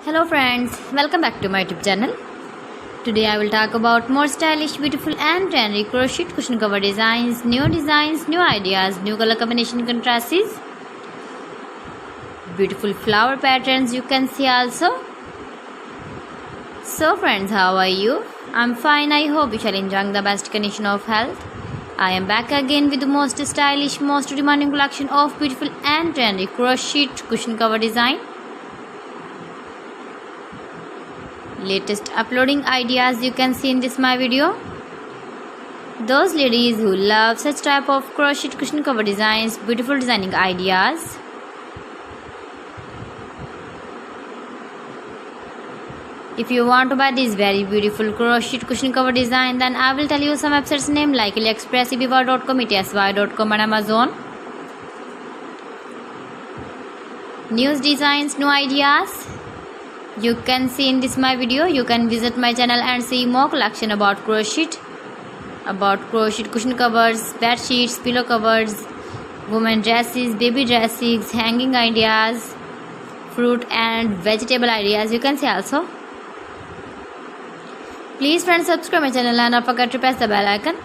Hello friends, welcome back to my YouTube channel. Today I will talk about more stylish, beautiful and trendy crochet cushion cover designs, new ideas, new color combination contrasts, beautiful flower patterns you can see also. So friends, how are you? I'm fine. I hope you shall enjoy the best condition of health. I am back again with the most stylish, most demanding collection of beautiful and trendy crochet cushion cover design. Latest uploading ideas you can see in this my video. Those ladies who love such type of crochet cushion cover designs, beautiful designing ideas. If you want to buy this very beautiful crochet cushion cover design, then I will tell you some websites name like AliExpress, eBay.com, etsy.com and Amazon. New designs, new ideas you can see in this my video. You can visit my channel and see more collection about crochet cushion covers, bed sheets, pillow covers, women dresses, baby dresses, hanging ideas, fruit and vegetable ideas you can see also. Please friends, subscribe my channel and don't forget to press the bell icon.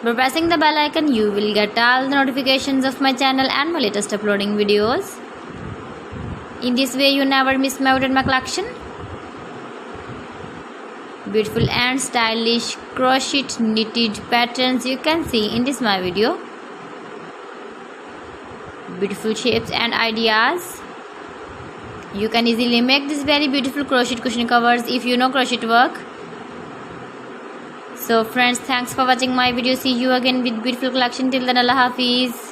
By pressing the bell icon you will get all the notifications of my channel and my latest uploading videos. In this way you never miss my collection. Beautiful and stylish crochet knitted patterns you can see in this my video. Beautiful shapes and ideas. You can easily make this very beautiful crochet cushion covers if you know crochet work. So friends, thanks for watching my video. See you again with beautiful collection. Till then, Allah Hafiz.